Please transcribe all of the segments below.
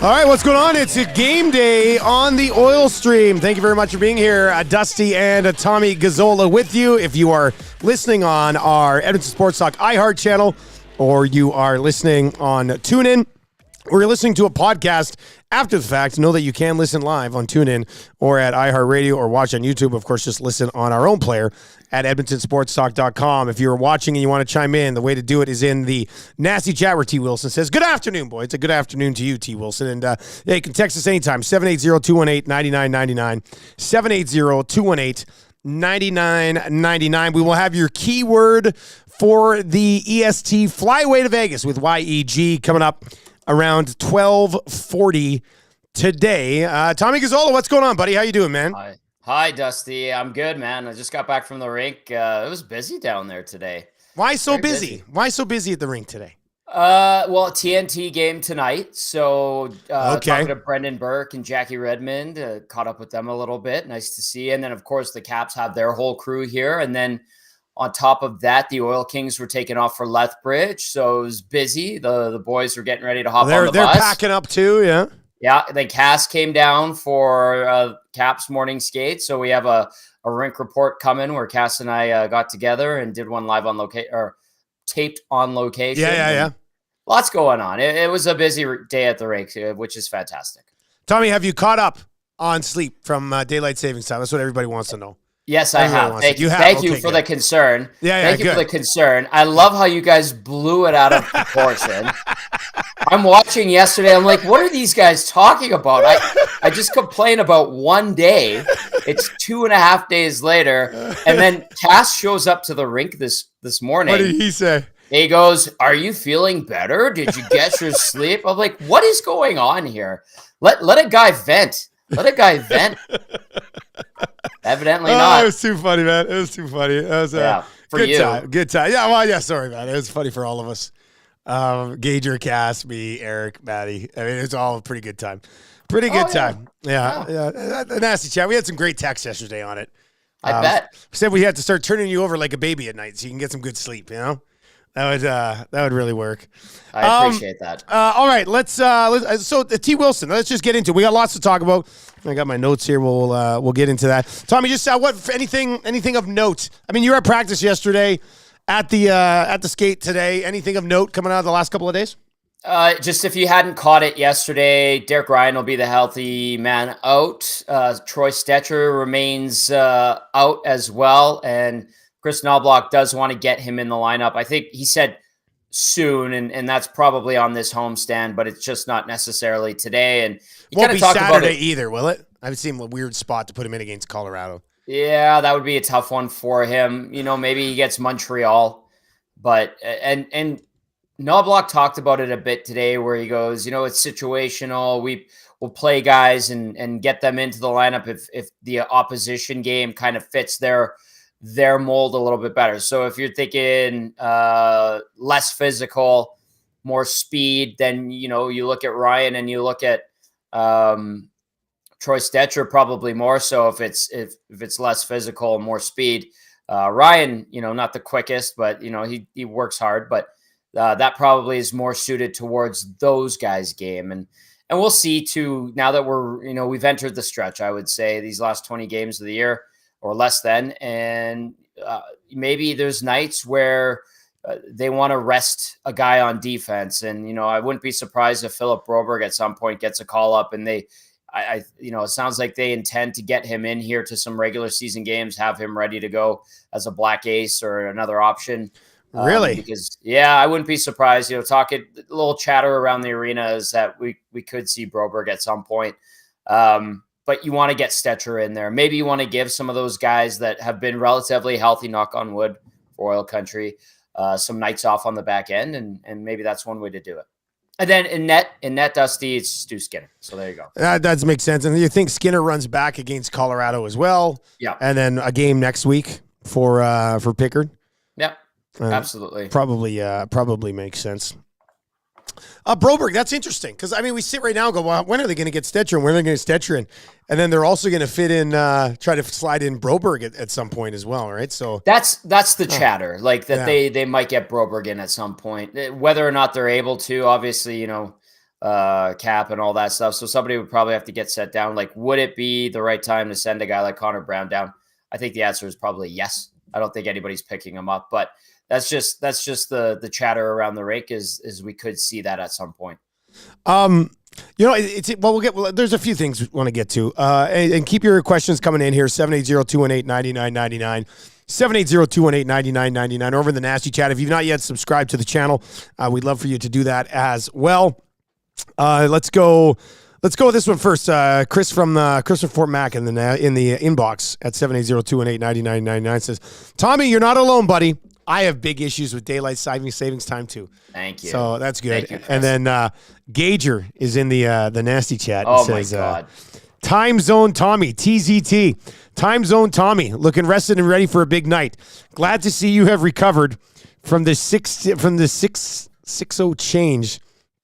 All right, what's going on? It's a game day on the Oil Stream. Thank you very much for being here. Dusty and Tommy Gazzola with you. If you are listening on our Edmonton Sports Talk iHeart channel, or you are listening on TuneIn, or you're listening to a podcast after the fact, know that you can listen live on TuneIn or at iHeartRadio or watch on YouTube. Of course, just listen on our own player at edmontonsportstalk.com. If you're watching and you want to chime in, the way to do it is in the nasty chat where T. Wilson says, good afternoon, boy. It's a good afternoon to you, T. Wilson. And yeah, you can text us anytime, 780-218-9999, 780-218-9999. We will have your keyword for the EST Flyway to Vegas with YEG coming up around 12:40 today. Tommy Gazzola, what's going on, buddy? How you doing, man? Hi, Dusty. I'm good, man. I just got back from the rink. It was busy down there today. Why so busy? Why so busy at the rink today? Well, TNT game tonight. So talking to Brendan Burke and Jackie Redmond, caught up with them a little bit. Nice to see. And then, of course, the Caps have their whole crew here. And then on top of that, the Oil Kings were taking off for Lethbridge, so it was busy. The boys were getting ready to hop on the bus. They're packing up too, yeah. Yeah, then Cass came down for Caps morning skate, so we have a rink report coming where Cass and I got together and did one live on location, or taped on location. Yeah. Lots going on. It was a busy day at the rink, which is fantastic. Tommy, have you caught up on sleep from daylight savings time? That's what everybody wants to know. Yes, I have. Thank you. Thank you for the concern. Thank you for the concern. I love how you guys blew it out of proportion. I'm watching yesterday. I'm like, what are these guys talking about? I just complain about one day. It's 2.5 days later. And then Cass shows up to the rink this morning. What did he say? He goes, are you feeling better? Did you get your sleep? I'm like, what is going on here? Let a guy vent. Let a guy vent. Evidently not. It was too funny, man. It was too funny. It was for good you. time. Good time. Yeah, well, yeah, sorry, man. It was funny for all of us. Gager, Cass, me, Eric, Maddie. I mean, it's all a pretty good time. Pretty good time. Yeah. The nasty chat. We had some great texts yesterday on it. I bet. Said we had to start turning you over like a baby at night so you can get some good sleep, you know? That would really work. I appreciate that. All right, let's so T. Wilson, let's just get into it. We got lots to talk about. I got my notes here. We'll get into that. Tommy, just what anything of note? I mean, you were at practice yesterday, at the skate today. Anything of note coming out of the last couple of days? Just if you hadn't caught it yesterday, Derek Ryan will be the healthy man out. Troy Stetcher remains out as well, and Chris Knobloch does want to get him in the lineup. I think he said soon, and that's probably on this homestand, but it's just not necessarily today. And it won't be Saturday either, will it? I've seen a weird spot to put him in against Colorado. Yeah, that would be a tough one for him. You know, maybe he gets Montreal, but and Knobloch talked about it a bit today, where he goes, you know, it's situational. We'll play guys and get them into the lineup if the opposition game kind of fits their mold a little bit better. So if you're thinking less physical, more speed, then, you know, you look at Ryan and you look at Troy Stetcher probably more so if it's less physical and more speed. Ryan, you know, not the quickest, but, you know, he works hard, but that probably is more suited towards those guys' game. And we'll see too, now that we've entered the stretch, I would say, these last 20 games of the year, or less than, and maybe there's nights where they want to rest a guy on defense, and, you know, I wouldn't be surprised if Philip Broberg at some point gets a call up, and it sounds like they intend to get him in here to some regular season games, have him ready to go as a black ace or another option. Really? Because I wouldn't be surprised. You know, talking a little chatter around the arena is that we could see Broberg at some point. But you want to get Stetcher in there. Maybe you want to give some of those guys that have been relatively healthy, knock on wood, for Oil Country, some nights off on the back end, and maybe that's one way to do it. And then in net, Dusty, it's Stu Skinner. So there you go. That does make sense. And you think Skinner runs back against Colorado as well? Yeah. And then a game next week for Pickard? Yep. Absolutely. Probably makes sense. Broberg, that's interesting, because, I mean, we sit right now and go, well, when are they going to get Stetcher and when are they going to get Stetcher in? And then they're also going to fit in, try to slide in Broberg at some point as well, right? So that's the chatter, like that they might get Broberg in at some point. Whether or not they're able to, obviously, you know, cap and all that stuff. So somebody would probably have to get set down. Like, would it be the right time to send a guy like Conor Brown down? I think the answer is probably yes. I don't think anybody's picking him up, but that's just the chatter around the rink is we could see that at some point. There's a few things we want to get to, and keep your questions coming in here. 780-218-9999. 780-218-9999 over in the Nasty Chat. If you've not yet subscribed to the channel, we'd love for you to do that as well. Let's go with this one first. Chris from Fort Mac in the inbox at 780-218-9999 says, Tommy, you're not alone, buddy. I have big issues with daylight savings time too. Thank you. So that's good. Thank you, and then Gager is in the Nasty Chat. Oh, says, my God. Time Zone Tommy, TZT. Time Zone Tommy, looking rested and ready for a big night. Glad to see you have recovered from the 6-0 change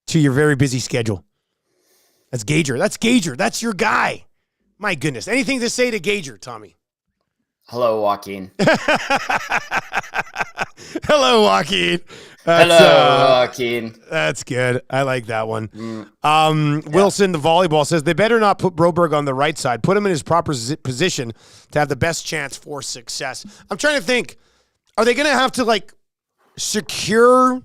to your very busy schedule. That's Gager. That's your guy. My goodness. Anything to say to Gager, Tommy? Hello, Joaquin. Hello, Joaquin. Joaquin. That's good. I like that one. Wilson, the volleyball, says they better not put Broberg on the right side. Put him in his proper position to have the best chance for success. I'm trying to think. Are they going to have to secure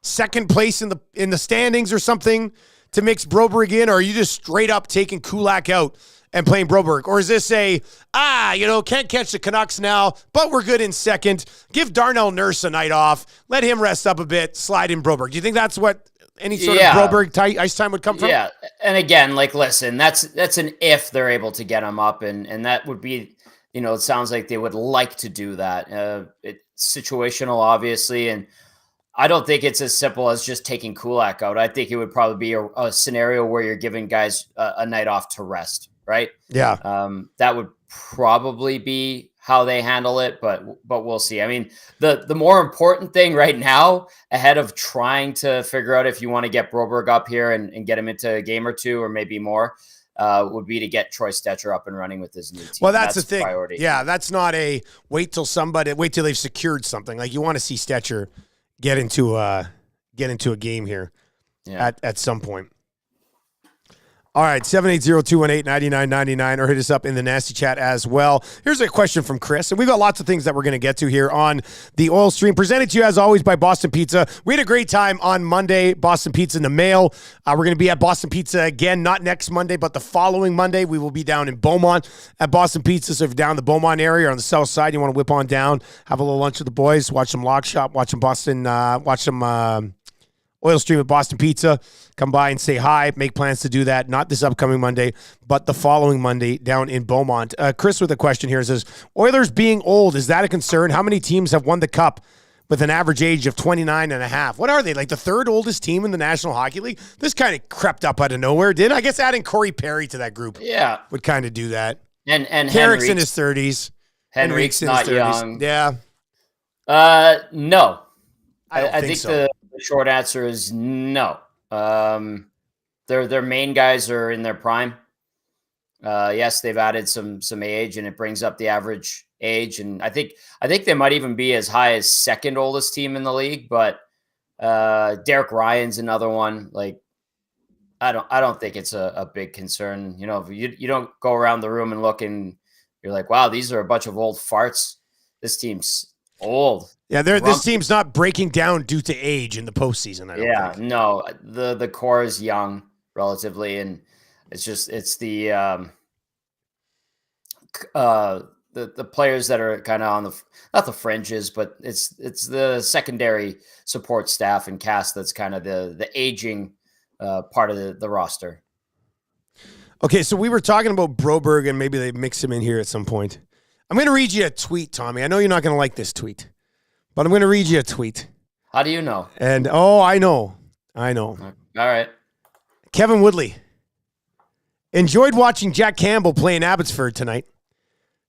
second place in the standings or something to mix Broberg in, or are you just straight up taking Kulak out and playing Broberg? Or is this can't catch the Canucks now, but we're good in second. Give Darnell Nurse a night off. Let him rest up a bit. Slide in Broberg. Do you think that's what any sort of Broberg ice time would come from? Yeah. And again, listen, that's an if they're able to get him up, and that would be, it sounds like they would like to do that. It's situational, obviously, and I don't think it's as simple as just taking Kulak out. I think it would probably be a scenario where you're giving guys a night off to rest, right? Yeah. That would probably be how they handle it, but we'll see. I mean, the more important thing right now, ahead of trying to figure out if you want to get Broberg up here and get him into a game or two or maybe more, would be to get Troy Stetcher up and running with his new team. Well, that's the thing. Priority. Yeah, that's not a wait till they've secured something. You want to see Stetcher get into a game here at some point. All right, 780-218-9999, or hit us up in the Nasty Chat as well. Here's a question from Chris, and we've got lots of things that we're going to get to here on the Oil Stream, presented to you, as always, by Boston Pizza. We had a great time on Monday, Boston Pizza in the mail. We're going to be at Boston Pizza again, not next Monday, but the following Monday. We will be down in Beaumont at Boston Pizza, so if you're down in the Beaumont area or on the south side, you want to whip on down, have a little lunch with the boys, watch some Lock Shop, watch some Oil Stream at Boston Pizza. Come by and say hi. Make plans to do that. Not this upcoming Monday, but the following Monday down in Beaumont. Chris with a question here says, Oilers being old, is that a concern? How many teams have won the Cup with an average age of 29 and a half? What are they, the third oldest team in the National Hockey League? This kind of crept up out of nowhere, didn't I guess adding Corey Perry to that group would kind of do that. And Carrick's in his 30s. Henrique's not young. Yeah. No. I think so. The short answer is no. Their main guys are in their prime. Yes, they've added some age, and it brings up the average age. And I think they might even be as high as second oldest team in the league. But Derek Ryan's another one. I don't think it's a big concern. You don't go around the room and look, and you're like, wow, these are a bunch of old farts. This team's old. Yeah, this team's not breaking down due to age in the postseason. I don't think. No, the core is young relatively, and it's the players that are kind of on not the fringes, but it's the secondary support staff and cast that's kind of the aging part of the roster. Okay, so we were talking about Broberg, and maybe they mix him in here at some point. I'm going to read you a tweet, Tommy. I know you're not going to like this tweet, but I'm going to read you a tweet. How do you know? And, I know. All right. Kevin Woodley. Enjoyed watching Jack Campbell play in Abbotsford tonight.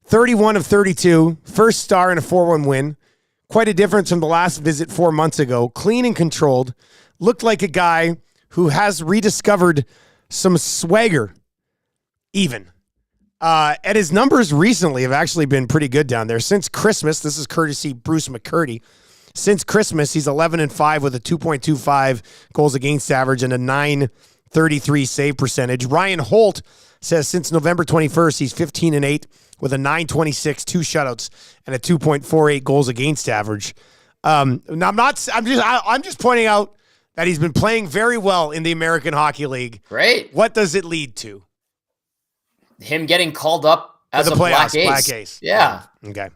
31 of 32, first star in a 4-1 win. Quite a difference from the last visit 4 months ago. Clean and controlled. Looked like a guy who has rediscovered some swagger, even. And his numbers recently have actually been pretty good down there. Since Christmas, this is courtesy Bruce McCurdy. Since Christmas, he's 11-5 with a 2.25 goals against average and a .33 save percentage. Ryan Holt says since November 21st, he's 15-8 with a .926, 2 shutouts, and a 2.48 goals against average. I'm just pointing out that he's been playing very well in the American Hockey League. Great. What does it lead to? Him getting called up as a black ace. Yeah. Okay.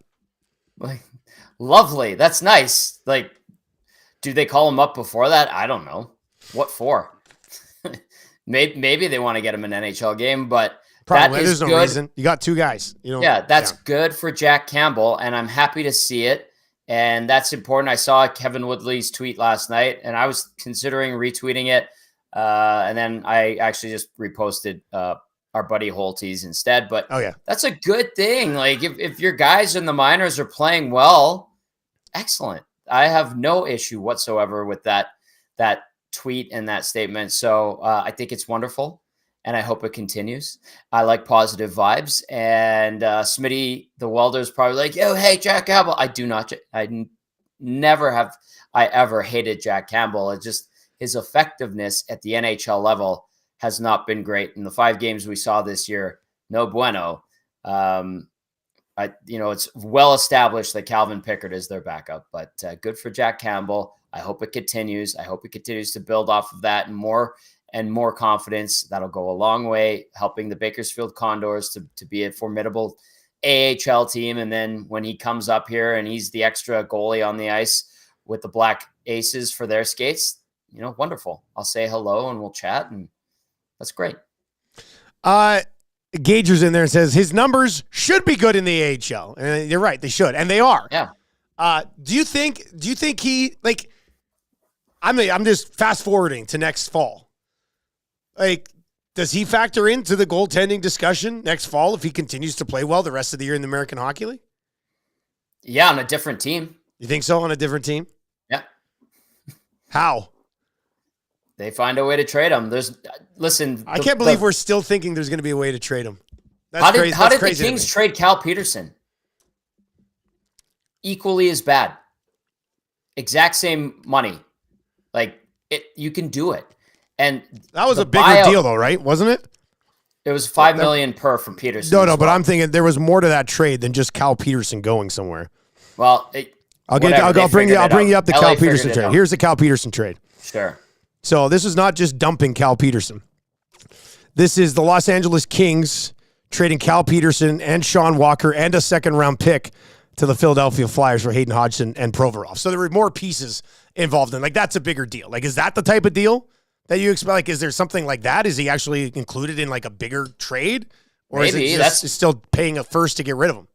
Like, lovely. That's nice. Like, do they call him up before that? I don't know. What for? Maybe they want to get him an NHL game, but probably that is there's no reason. You got 2 guys. That's good for Jack Campbell, and I'm happy to see it. And that's important. I saw Kevin Woodley's tweet last night, and I was considering retweeting it. And then I actually just reposted our buddy Holtz instead. But that's a good thing. Like, if your guys in the minors are playing well, excellent. I have no issue whatsoever with that tweet and that statement. So I think it's wonderful, and I hope it continues. I like positive vibes. And Smitty, the welder, is probably like, "Yo, hey, Jack Campbell." I never have I ever hated Jack Campbell. It's just his effectiveness at the NHL level has not been great. In the 5 games we saw this year, no bueno. It's well established that Calvin Pickard is their backup, but good for Jack Campbell. I hope it continues. I hope it continues to build off of that and more confidence. That'll go a long way, helping the Bakersfield Condors to be a formidable AHL team. And then when he comes up here and he's the extra goalie on the ice with the Black Aces for their skates, wonderful. I'll say hello and we'll chat, and that's great. Gager's in there and says his numbers should be good in the AHL. And you're right, they should, and they are. Yeah. Do you think he, like, I'm just fast forwarding to next fall. Like, does he factor into the goaltending discussion next fall if he continues to play well the rest of the year in the American Hockey League? Yeah, on a different team. You think so, on a different team? Yeah. How? They find a way to trade him. I can't believe we're still thinking there's going to be a way to trade him. How did the Kings trade Cal Peterson? Equally as bad. Exact same money. Like, you can do it. And that was a bigger deal, though, right? Wasn't it? It was $5 million per for Peterson. No, but I'm thinking there was more to that trade than just Cal Peterson going somewhere. Well, I'll bring you up the Cal Peterson trade. Here's the Cal Peterson trade. Sure. So this is not just dumping Cal Peterson. This is the Los Angeles Kings trading Cal Peterson and Sean Walker and a second-round pick to the Philadelphia Flyers for Hayden Hodgson and Provorov. So there were more pieces involved in. Like, that's a bigger deal. Like, is that the type of deal that you expect? Like, is there something like that? Is he actually included in, like, a bigger trade? Or maybe. is it just still paying a first to get rid of him?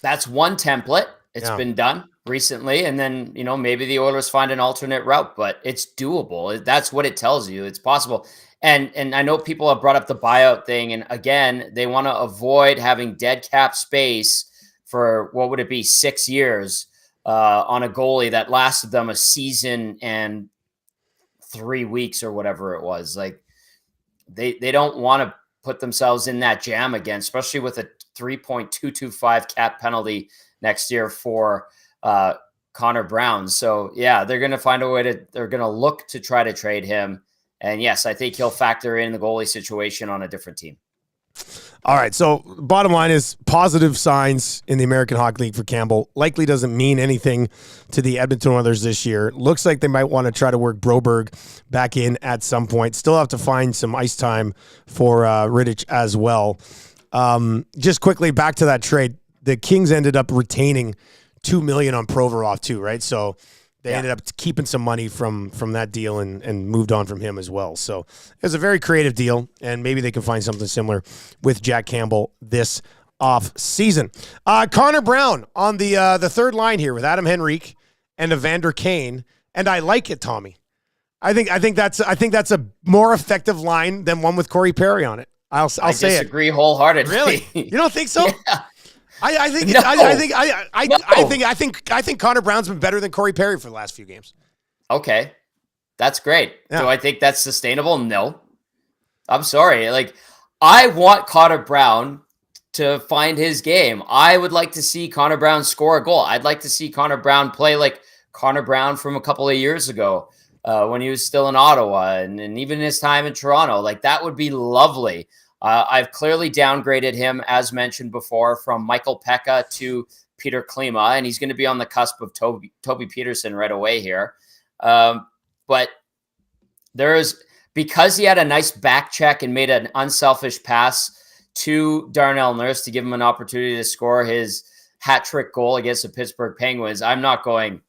That's one template. It's been done recently. And then, maybe the Oilers find an alternate route, but it's doable. That's what it tells you. It's possible. And I know people have brought up the buyout thing. And again, they want to avoid having dead cap space for, what would it be, 6 years on a goalie that lasted them a season and 3 weeks or whatever it was. Like, they don't want to put themselves in that jam again, especially with a 3.225 cap penalty next year for Conor Brown. So yeah, they're going to find a way they're going to look to try to trade him. And yes, I think he'll factor in the goalie situation on a different team. All right. So bottom line is positive signs in the American Hockey League for Campbell. Likely doesn't mean anything to the Edmonton Oilers this year. Looks like they might want to try to work Broberg back in at some point. Still have to find some ice time for Rittich as well. Just quickly back to that trade. The Kings ended up retaining $2 million on Provorov too, right? So they ended up keeping some money from that deal and moved on from him as well. So it was a very creative deal, and maybe they can find something similar with Jack Campbell this off season. Conor Brown on the third line here with Adam Henrique and Evander Kane, and I like it, Tommy. I think that's a more effective line than one with Corey Perry on it. I'll say it. I disagree wholeheartedly. Really? You don't think so? Yeah. I think Conor Brown's been better than Corey Perry for the last few games. Okay. That's great. Yeah. Do I think that's sustainable? No. I'm sorry. Like, I want Conor Brown to find his game. I would like to see Conor Brown score a goal. I'd like to see Conor Brown play like Conor Brown from a couple of years ago. when he was still in Ottawa, and even his time in Toronto. Like, that would be lovely. I've clearly downgraded him, as mentioned before, from Michael Pekka to Peter Klima, and he's going to be on the cusp of Toby Peterson right away here. But because he had a nice back check and made an unselfish pass to Darnell Nurse to give him an opportunity to score his hat trick goal against the Pittsburgh Penguins, I'm not going,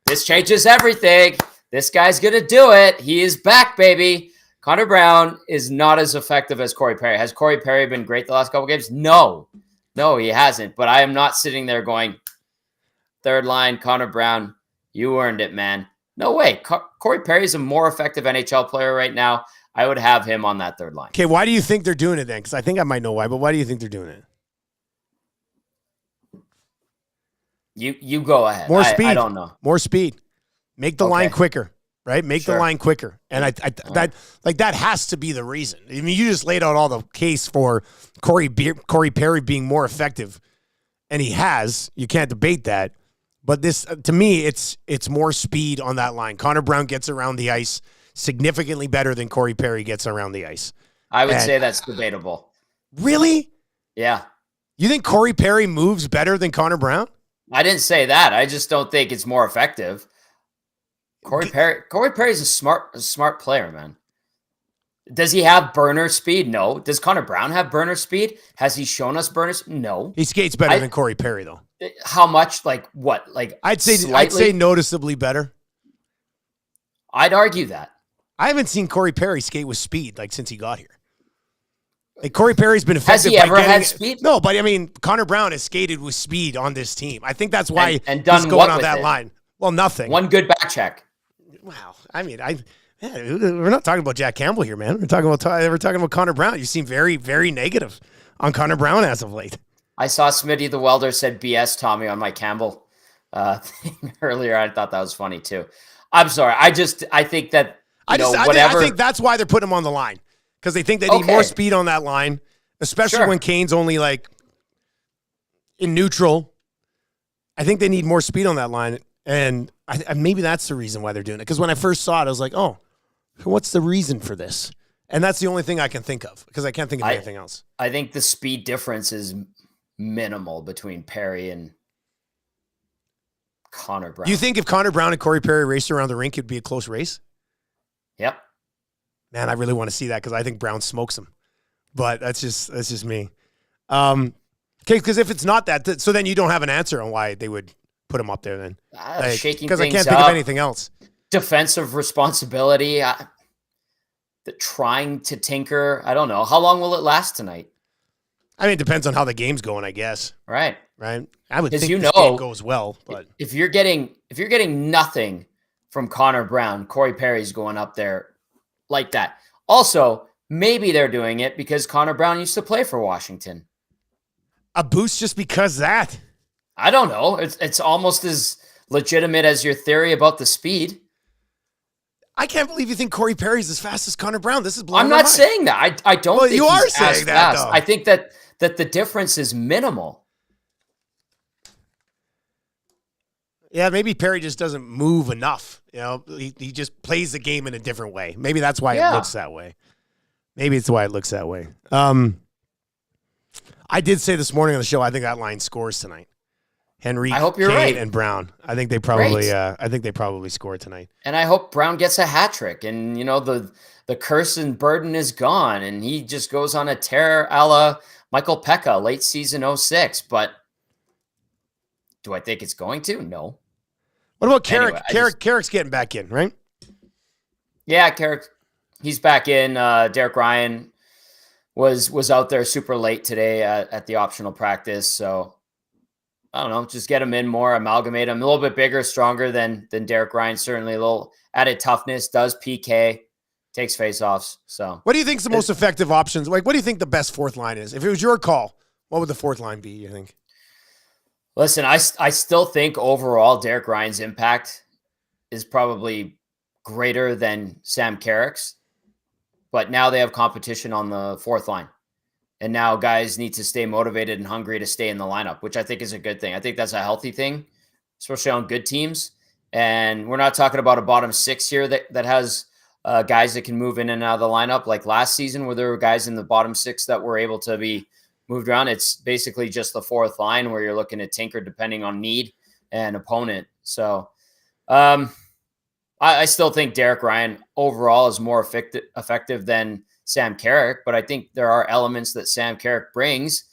this changes everything. This guy's going to do it. He is back, baby. Conor Brown is not as effective as Corey Perry. Has Corey Perry been great the last couple games? No, he hasn't. But I am not sitting there going, third line, Conor Brown, you earned it, man. No way. Corey Perry is a more effective NHL player right now. I would have him on that third line. Okay, why do you think they're doing it then? Because I think I might know why, but why do you think they're doing it? You go ahead. More speed. I don't know. More speed. Make the line quicker. Right? Make the line quicker. And that has to be the reason. I mean, you just laid out all the case for Corey Perry being more effective, and he has. You can't debate that. But this, to me, it's more speed on that line. Conor Brown gets around the ice significantly better than Corey Perry gets around the ice. I would say that's debatable. Really? Yeah. You think Corey Perry moves better than Conor Brown? I didn't say that. I just don't think it's more effective. Corey Perry's a smart player, man. Does he have burner speed? No. Does Conor Brown have burner speed? Has he shown us burner speed? No. He skates better than Corey Perry, though. How much? Like what? Like I'd say noticeably better. I'd argue that. I haven't seen Corey Perry skate with speed since he got here. Like Corey Perry's been effective. Has he ever had speed? No, but I mean, Conor Brown has skated with speed on this team. I think that's why and done he's going on that line. Well, nothing. One good back check. Wow. I mean, we're not talking about Jack Campbell here, man. We're talking about Conor Brown. You seem very, very negative on Conor Brown as of late. I saw Smitty the Welder said BS Tommy on my Campbell thing earlier. I thought that was funny too. I'm sorry. I think that whatever. I think that's why they're putting him on the line, because they think they need more speed on that line, especially when Kane's only in neutral. I think they need more speed on that line. And maybe that's the reason why they're doing it. Because when I first saw it, I was like, oh, what's the reason for this? And that's the only thing I can think of, because I can't think of anything else. I think the speed difference is minimal between Perry and Conor Brown. You think if Conor Brown and Corey Perry raced around the rink, it'd be a close race? Yep. Man, I really want to see that, because I think Brown smokes him. But that's just me. Okay, because if it's not that, so then you don't have an answer on why they would put him up there then. Shaking because I things can't think of anything else. Defensive responsibility. Trying to tinker. I don't know. How long will it last tonight? I mean, it depends on how the game's going, I guess. Right. I would think the game goes well, but if you're getting nothing from Conor Brown, Corey Perry's going up there like that. Also, maybe they're doing it because Conor Brown used to play for Washington. A boost just because that. I don't know. It's almost as legitimate as your theory about the speed. I can't believe you think Corey Perry's as fast as Conor Brown. This is blowing my mind. I'm not saying that. I don't think you are he's saying as that, fast. though. I think that the difference is minimal. Yeah, maybe Perry just doesn't move enough. He just plays the game in a different way. Maybe that's why it looks that way. Maybe it's why it looks that way. I did say this morning on the show, I think that line scores tonight. Henry, I hope you're Kane, right. and Brown. I think they probably score tonight. And I hope Brown gets a hat trick, and the curse and burden is gone, and he just goes on a tear a la Michael Pekka late season 06. But do I think it's going to? No. What about Carrick? Anyway, Carrick's getting back in, right? Yeah, Carrick, he's back in. Derek Ryan was out there super late today at the optional practice, so I don't know, just get him in more, amalgamate him. A little bit bigger, stronger than Derek Ryan, certainly a little added toughness, does PK, takes faceoffs. So what do you think is the most effective options? What do you think the best fourth line is? If it was your call, what would the fourth line be, you think? Listen, I still think overall Derek Ryan's impact is probably greater than Sam Carrick's, but now they have competition on the fourth line. And now guys need to stay motivated and hungry to stay in the lineup, which I think is a good thing. I think that's a healthy thing, especially on good teams. And we're not talking about a bottom six here that has guys that can move in and out of the lineup like last season where there were guys in the bottom six that were able to be moved around. It's basically just the fourth line where you're looking to tinker depending on need and opponent. So I still think Derek Ryan overall is more effective than Sam Carrick, but I think there are elements that Sam Carrick brings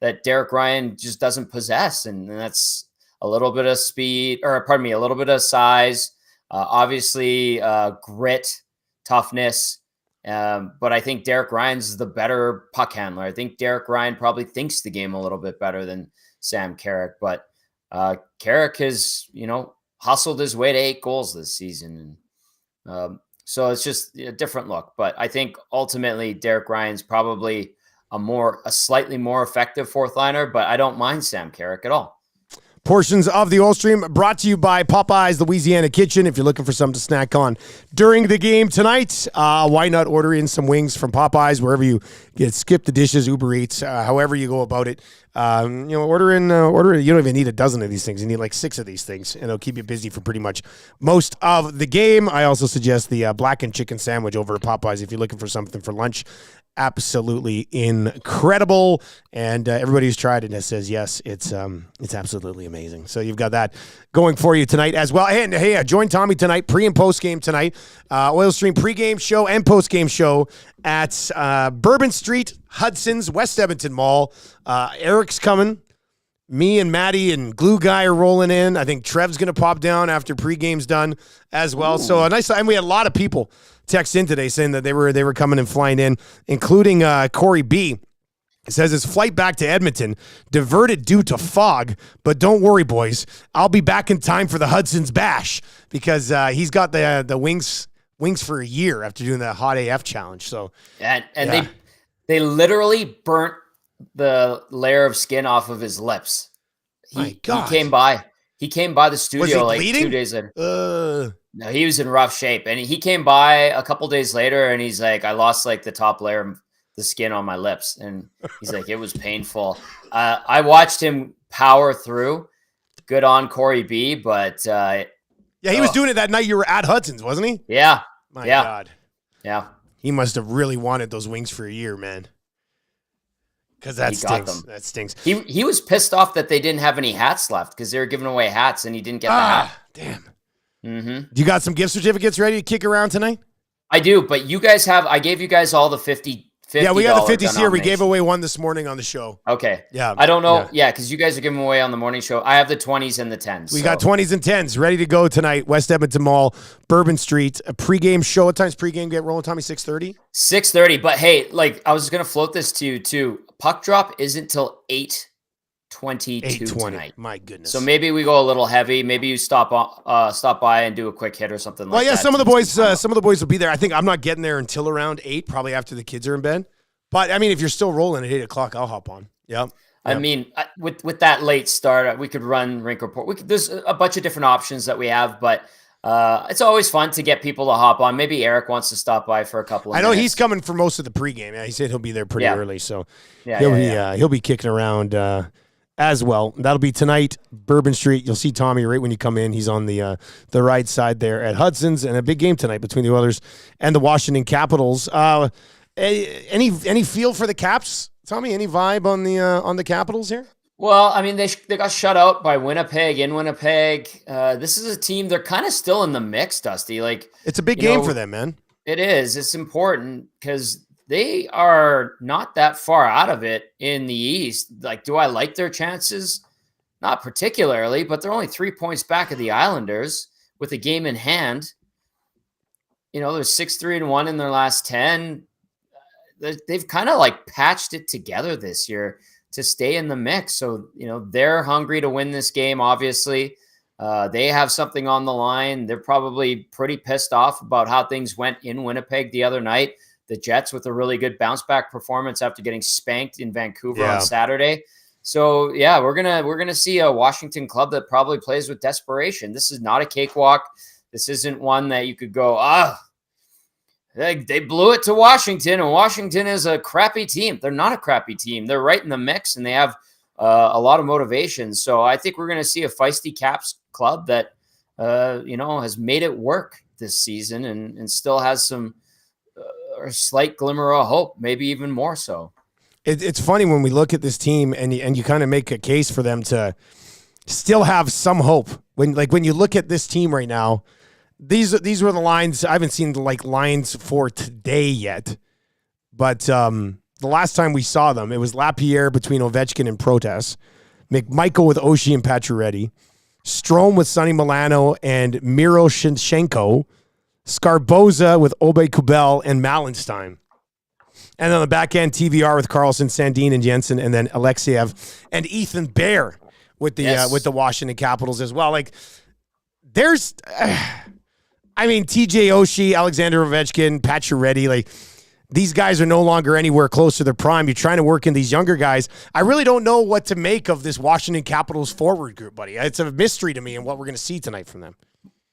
that Derek Ryan just doesn't possess. And that's a little bit of speed, or pardon me, a little bit of size, obviously grit, toughness. But I think Derek Ryan's the better puck handler. I think Derek Ryan probably thinks the game a little bit better than Sam Carrick, but Carrick has, hustled his way to 8 goals this season. And so it's just a different look. But I think ultimately Derek Ryan's probably a slightly more effective fourth liner, but I don't mind Sam Carrick at all. Portions of the Oil Stream brought to you by Popeyes Louisiana Kitchen. If you're looking for something to snack on during the game tonight, why not order in some wings from Popeyes wherever you get skip the dishes, Uber Eats, however you go about it. Order in. You don't even need a dozen of these things. You need like 6 of these things, and it'll keep you busy for pretty much most of the game. I also suggest the blackened chicken sandwich over at Popeyes if you're looking for something for lunch. Absolutely incredible, and everybody who's tried it says yes, it's absolutely amazing. So you've got that going for you tonight as well. And hey, join Tommy tonight, pre and post game tonight, Oil Stream pregame show and post game show at Bourbon Street, Hudson's, West Edmonton Mall. Eric's coming. Me and Maddie and Glue Guy are rolling in. I think Trev's going to pop down after pregame's done as well. Ooh. So a nice, and we had a lot of people text in today saying that they were coming and flying in, including Corey B. It says his flight back to Edmonton diverted due to fog, but don't worry, boys. I'll be back in time for the Hudson's Bash because he's got the wings for a year after doing the Hot AF challenge. So and they literally burnt the layer of skin off of his lips. He came by the studio like bleeding? 2 days later. No, he was in rough shape, and he came by a couple days later, and he's like, I lost like the top layer of the skin on my lips, and he's like, it was painful. I watched him power through. Good on Corey B, but he was doing it that night you were at Hudson's, wasn't he? Yeah. My God. Yeah. He must have really wanted those wings for a year, man. Because that stinks. That stinks. He was pissed off that they didn't have any hats left because they were giving away hats and he didn't get the hat. Damn. Mm-hmm. You got some gift certificates ready to kick around tonight? I do, but you guys I gave you guys all the $50. Yeah, we got the 50s here. We gave away one this morning on the show. Okay. Yeah. I don't know. Yeah, because you guys are giving away on the morning show. I have the 20s and the 10s. We got 20s and 10s ready to go tonight. West Edmonton Mall, Bourbon Street. A pregame show. What time's pregame get rolling, Tommy? 6:30? 6:30. But hey, I was going to float this to you too. Puck drop isn't till 8:22 tonight. My goodness. So maybe we go a little heavy. Maybe you stop by and do a quick hit or something like that. Well, yeah, some of the boys will be there. I think I'm not getting there until around 8, probably after the kids are in bed. But I mean, if you're still rolling at 8 o'clock, I'll hop on. Yeah. I mean, with that late start, we could run rink report. There's a bunch of different options that we have, but it's always fun to get people to hop on. Maybe Eric wants to stop by for a couple of minutes. I know he's coming for most of the pregame. Yeah, he said he'll be there pretty early, so he'll be kicking around as well. That'll be tonight, Bourbon Street. You'll see Tommy right when you come in. He's on the right side there at Hudson's, and a big game tonight between the Oilers and the Washington Capitals. Any feel for the Caps, Tommy? Any vibe on the Capitals here? Well, I mean, they got shut out by Winnipeg in Winnipeg. This is a team, they're kind of still in the mix, Dusty. Like, it's a big game for them, man. It is. It's important because they are not that far out of it in the East. Like, do I like their chances? Not particularly, but they're only 3 points back of the Islanders with a game in hand. They're 6-3-1 in their last 10. They've kind of like patched it together this year to stay in the mix. So, they're hungry to win this game, obviously. They have something on the line. They're probably pretty pissed off about how things went in Winnipeg the other night. The Jets with a really good bounce back performance after getting spanked in Vancouver on Saturday. So, yeah, we're gonna see a Washington club that probably plays with desperation. This is not a cakewalk. This isn't one that you could go, they blew it to Washington, and Washington is a crappy team. They're not a crappy team. They're right in the mix, and they have a lot of motivation. So I think we're going to see a feisty Caps club that has made it work this season and still has some a slight glimmer of hope, maybe even more so. It's funny when we look at this team and you kind of make a case for them to still have some hope. When you look at this team right now, these were the lines. I haven't seen the lines for today yet, but the last time we saw them, it was Lapierre between Ovechkin and Protas, McMichael with Oshie and Pacioretty, Strome with Sonny Milano and Miro Shinchenko, Scarboza with Obe Kubel and Malenstein. And on the back end, TVR with Carlson, Sandin, and Jensen, and then Alexeyev and Ethan Bear with the Washington Capitals as well. There's, TJ Oshie, Alexander Ovechkin, Pacioretty, these guys are no longer anywhere close to their prime. You're trying to work in these younger guys. I really don't know what to make of this Washington Capitals forward group, buddy. It's a mystery to me and what we're going to see tonight from them.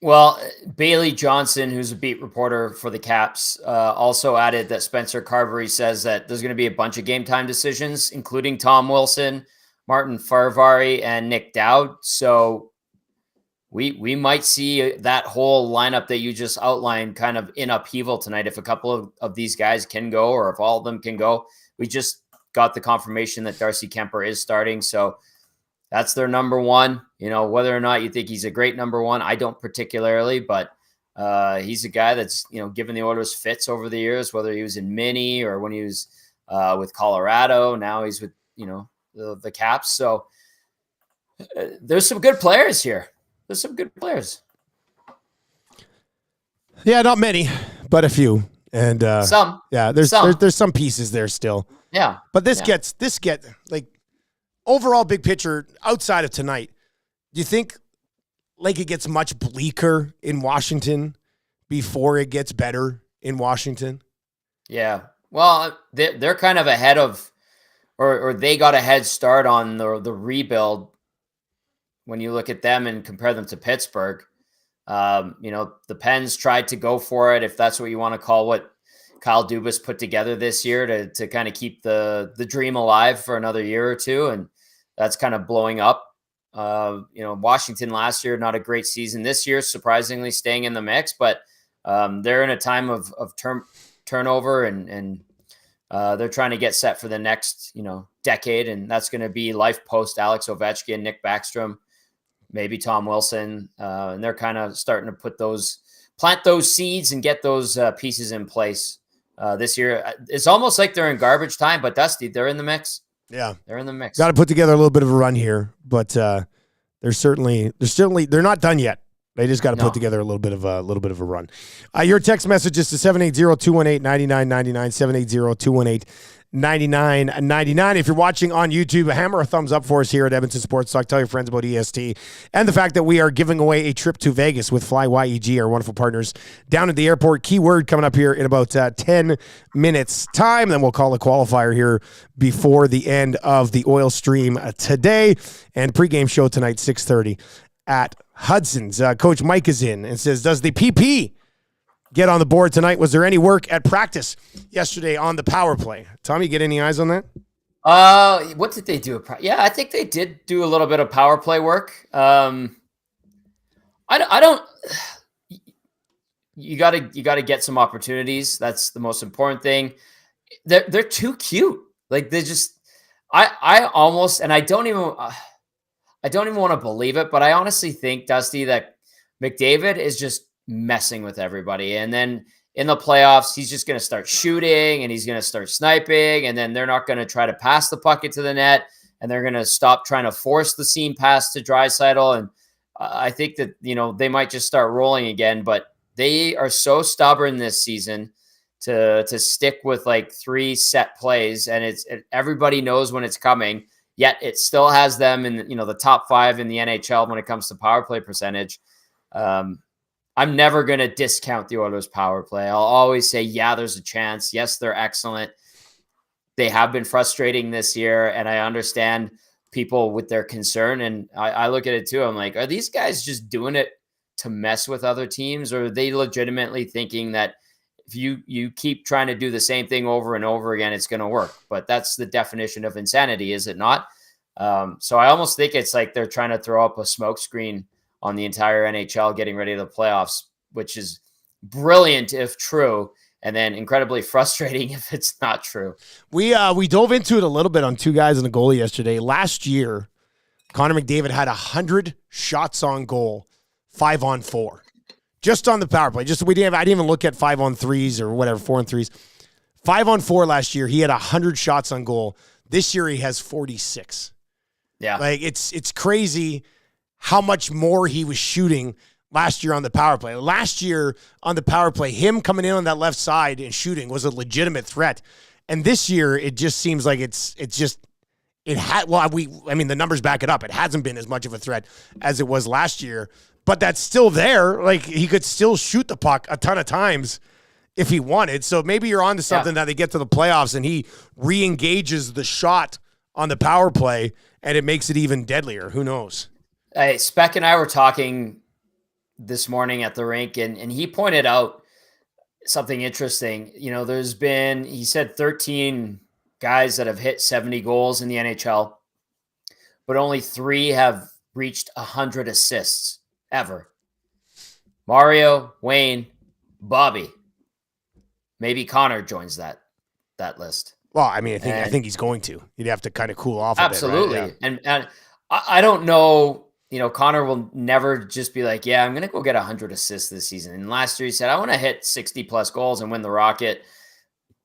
Well, Bailey Johnson, who's a beat reporter for the Caps, also added that Spencer Carberry says that there's going to be a bunch of game time decisions, including Tom Wilson, Martin Fervari, and Nick Dowd. So we might see that whole lineup that you just outlined kind of in upheaval tonight if a couple of these guys can go or if all of them can go. We just got the confirmation that Darcy Kemper is starting. So that's their number one. Whether or not you think he's a great number one, I don't particularly, but he's a guy that's, given the Oilers fits over the years, whether he was in Mini or when he was with Colorado. Now he's with, the Caps. So there's some good players here. There's some good players. Yeah, not many, but a few. And some. Yeah, there's some pieces there still. Yeah. But this gets overall big picture outside of tonight. Do you think it gets much bleaker in Washington before it gets better in Washington? Yeah. Well, they're kind of ahead of, or they got a head start on the rebuild when you look at them and compare them to Pittsburgh. The Pens tried to go for it, if that's what you want to call what Kyle Dubas put together this year to kind of keep the dream alive for another year or two. And that's kind of blowing up. Washington last year, not a great season. This year, surprisingly staying in the mix, but they're in a time of turnover and they're trying to get set for the next, decade. And that's going to be life post Alex Ovechkin, Nick Backstrom, maybe Tom Wilson. And they're kind of starting to plant those seeds and get those pieces in place this year. It's almost like they're in garbage time, but Dusty, they're in the mix. Yeah, they're in the mix. Got to put together a little bit of a run here, but they're not done yet. They just got to put together a little bit of a run. Your text messages to 780-218-9999, 780-218-9999. If you're watching on YouTube, hammer a thumbs up for us here at Edmonton Sports Talk. Tell your friends about EST and the fact that we are giving away a trip to Vegas with Fly YEG, our wonderful partners down at the airport. Keyword coming up here in about 10 minutes time. Then we'll call a qualifier here before the end of the oil stream today. And pregame show tonight, 6:30 at Hudson's. Coach Mike is in and says, does the PP get on the board tonight? Was there any work at practice yesterday on the power play? Tommy, get any eyes on that? What did they do? Yeah, I think they did do a little bit of power play work. I don't. You gotta get some opportunities. That's the most important thing. They're too cute. They just. I almost, and I don't even want to believe it, but I honestly think, Dusty, that McDavid is just messing with everybody. And then in the playoffs, he's just going to start shooting and he's going to start sniping. And then they're not going to try to pass the puck into the net. And they're going to stop trying to force the seam pass to Draisaitl. And I think that, they might just start rolling again. But they are so stubborn this season to stick with 3 set plays. And everybody knows when it's coming. Yet it still has them in the top 5 in the NHL when it comes to power play percentage. I'm never going to discount the Oilers' power play. I'll always say, yeah, there's a chance. Yes, they're excellent. They have been frustrating this year, and I understand people with their concern. And I look at it too. I'm like, are these guys just doing it to mess with other teams, or are they legitimately thinking that if you keep trying to do the same thing over and over again, it's going to work? But that's the definition of insanity, is it not? So I almost think it's like they're trying to throw up a smokescreen on the entire NHL getting ready to the playoffs, which is brilliant if true, and then incredibly frustrating if it's not true. We dove into it a little bit on Two Guys and a Goalie yesterday. Last year, Connor McDavid had 100 shots on goal, 5-on-4, just on the power play. I didn't even look at 5-on-3s or whatever, 4-on-3s. 5-on-4 last year, he had 100 shots on goal. This year, he has 46. Yeah, like it's crazy how much more he was shooting last year on the power play. Last year on the power play, him coming in on that left side and shooting was a legitimate threat. And this year, it just seems like the numbers back it up. It hasn't been as much of a threat as it was last year, but that's still there. Like, he could still shoot the puck a ton of times if he wanted. So maybe you're onto something that they get to the playoffs and he re-engages the shot on the power play and it makes it even deadlier. Who knows? Hey, Speck and I were talking this morning at the rink, and he pointed out something interesting. You know, he said 13 guys that have hit 70 goals in the NHL, but only 3 have reached 100 assists ever. Mario, Wayne, Bobby. Maybe Connor joins that list. Well, I mean, I think he's going to. You'd have to kind of cool off absolutely. a bit, right? Yeah. And I don't know. You know, Connor will never just be like, yeah, I'm going to go get 100 assists this season. And last year he said, I want to hit 60-plus goals and win the Rocket.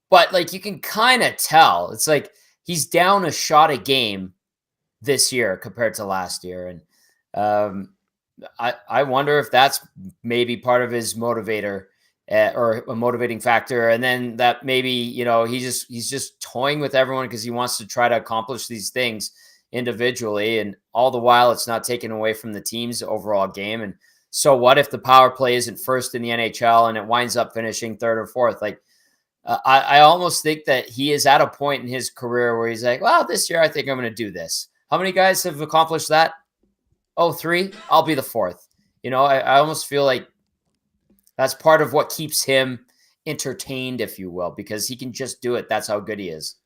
But, like, you can kind of tell. It's like he's down a shot a game this year compared to last year. And I wonder if that's maybe part of his motivator or a motivating factor. And then that maybe, you know, he's just toying with everyone because he wants to try to accomplish these things individually, and all the while it's not taken away from the team's overall game. And so what if the power play isn't first in the NHL and it winds up finishing third or fourth? Like, I almost think that he is at a point in his career where he's like, well, this year I think I'm going to do this. How many guys have accomplished that? Oh, 3? I'll be the 4th. You know, I almost feel like that's part of what keeps him entertained, if you will, because he can just do it. That's how good he is.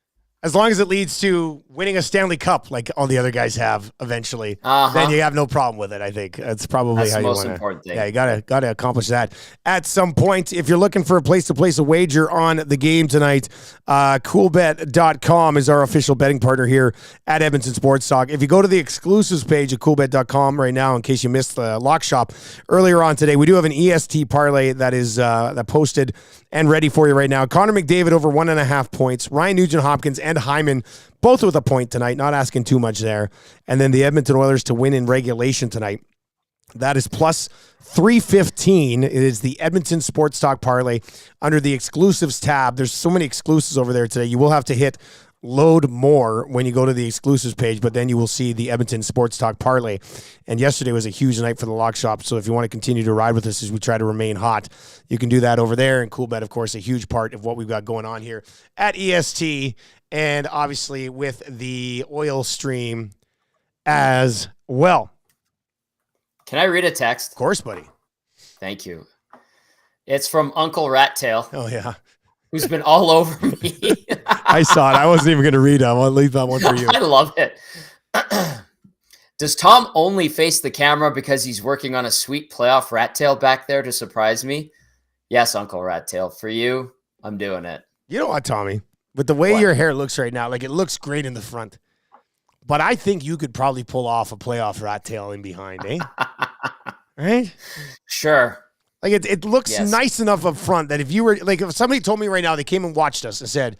As long as it leads to winning a Stanley Cup like all the other guys have eventually, then you have no problem with it, I think. That's probably how you want to. That's the most important thing. Yeah, you gotta accomplish that at some point. If you're looking for a place to place a wager on the game tonight, coolbet.com is our official betting partner here at Edmonton Sports Talk. If you go to the exclusives page at coolbet.com right now, in case you missed the lock shop earlier on today, we do have an EST parlay that is that posted and ready for you right now. Connor McDavid over 1.5 points. Ryan Nugent-Hopkins and Hyman both with a point tonight. Not asking too much there. And then the Edmonton Oilers to win in regulation tonight. That is plus 315. It is the Edmonton Sports Talk parlay under the exclusives tab. There's so many exclusives over there today. You will have to hit load more when you go to the exclusives page, but then you will see the Edmonton Sports Talk parlay. And yesterday was a huge night for the lock shop. So if you want to continue to ride with us as we try to remain hot, you can do that over there. And CoolBet, of course, a huge part of what we've got going on here at EST, and obviously with the oil stream as well. Can I read a text? Of course, buddy. Thank you. It's from Uncle Rattail. Oh, yeah. Who's been all over me. I saw it. I wasn't even going to read it. I'll leave that one for you. I love it. Does Tom only face the camera because he's working on a sweet playoff rat tail back there to surprise me? Yes, Uncle Rat Tail. For you, I'm doing it. You know what, Tommy? With the way your hair looks right now, like, it looks great in the front. But I think you could probably pull off a playoff rat tail in behind, eh? Right? Sure. Like, it looks nice enough up front that if you were, like, if somebody told me right now, they came and watched us and said,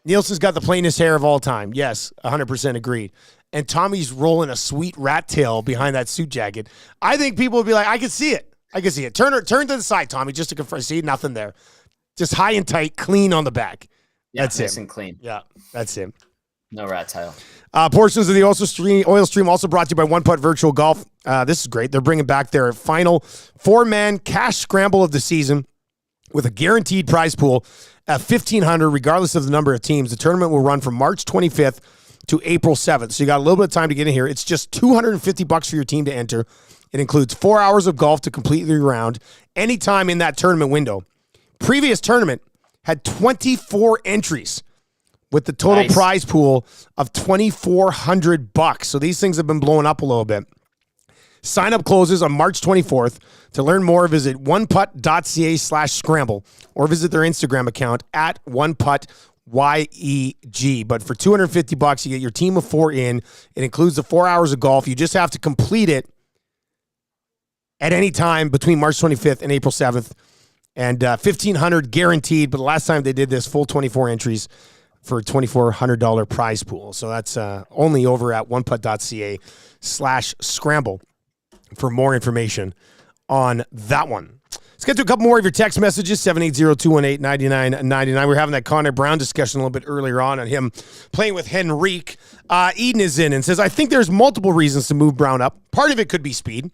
Nielsen's got the plainest hair of all time. Yes, 100% agreed. And Tommy's rolling a sweet rat tail behind that suit jacket. I think people would be like, I can see it. I can see it. Turn to the side, Tommy, just to confirm. See, nothing there. Just high and tight, clean on the back. Yeah, that's nice him. And clean. Yeah, that's him. No rat tail. Portions of the oil stream also brought to you by One Putt Virtual Golf. This is great. They're bringing back their final 4-man cash scramble of the season with a guaranteed prize pool at $1,500, regardless of the number of teams. The tournament will run from March 25th to April 7th. So you got a little bit of time to get in here. It's just $250 for your team to enter. It includes 4 hours of golf to complete your round anytime in that tournament window. Previous tournament had 24 entries with the total prize pool of $2,400. So these things have been blowing up a little bit. Sign up closes on March 24th. To learn more, visit oneputt.ca/scramble or visit their Instagram account at oneputt.yeg. But for $250, you get your team of 4 in. It includes the 4 hours of golf. You just have to complete it at any time between March 25th and April 7th. And $1,500 guaranteed. But the last time they did this, full 24 entries for a $2,400 prize pool. So that's only over at oneputt.ca/scramble for more information on that one. Let's get to a couple more of your text messages, 780-218-9999. We were having that Conor Brown discussion a little bit earlier on him playing with Henrique. Eden is in and says, I think there's multiple reasons to move Brown up. Part of it could be speed.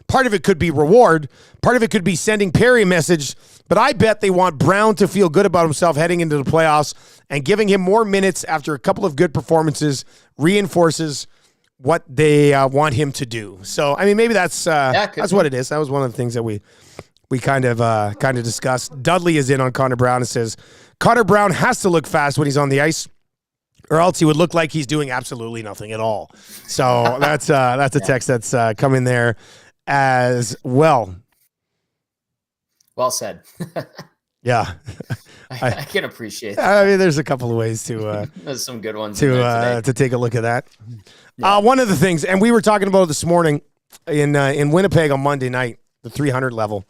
Part of it could be reward. Part of it could be sending Perry a message. But I bet they want Brown to feel good about himself heading into the playoffs, and giving him more minutes after a couple of good performances reinforces what they want him to do. So, I mean, maybe that's what it is. That was one of the things that we kind of discussed. Dudley is in on Conor Brown and says, Conor Brown has to look fast when he's on the ice, or else he would look like he's doing absolutely nothing at all. So that's a text that's coming there as well. Well said. Yeah. I can appreciate that. I mean, there's a couple of ways to there's some good ones to take a look at that. Yeah. One of the things, and we were talking about it this morning in Winnipeg on Monday night, the 300 level,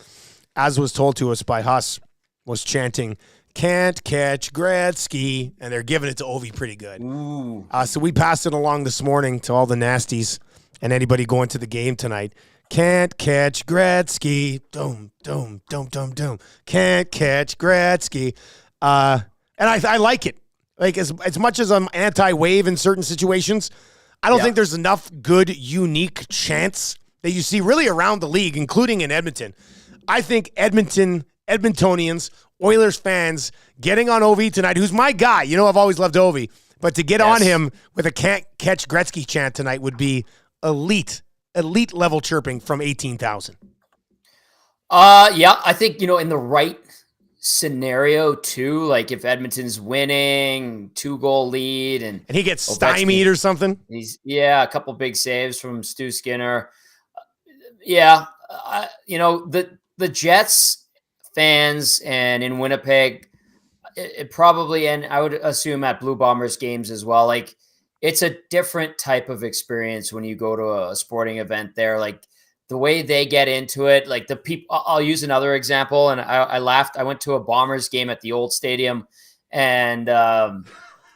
as was told to us by Huss, was chanting, "Can't catch Gretzky," and they're giving it to Ovi pretty good. So we passed it along this morning to all the nasties and anybody going to the game tonight. Can't catch Gretzky. Doom, doom, doom, doom, doom. Can't catch Gretzky. And I like it. Like, as much as I'm anti-wave in certain situations, I don't think there's enough good, unique chants that you see really around the league, including in Edmonton. I think Edmontonians, Oilers fans, getting on Ovi tonight, who's my guy. You know, I've always loved Ovi. But to get on him with a can't catch Gretzky chant tonight would be elite level chirping from 18,000. I think, in the right scenario too, like if Edmonton's winning, 2-goal lead, and he gets stymied or something. A couple big saves from Stu Skinner. The Jets fans and in Winnipeg, it probably, and I would assume at Blue Bombers games as well, like, it's a different type of experience when you go to a sporting event there. Like, the way they get into it, like the people, I'll use another example. And I laughed. I went to a Bombers game at the old stadium, and there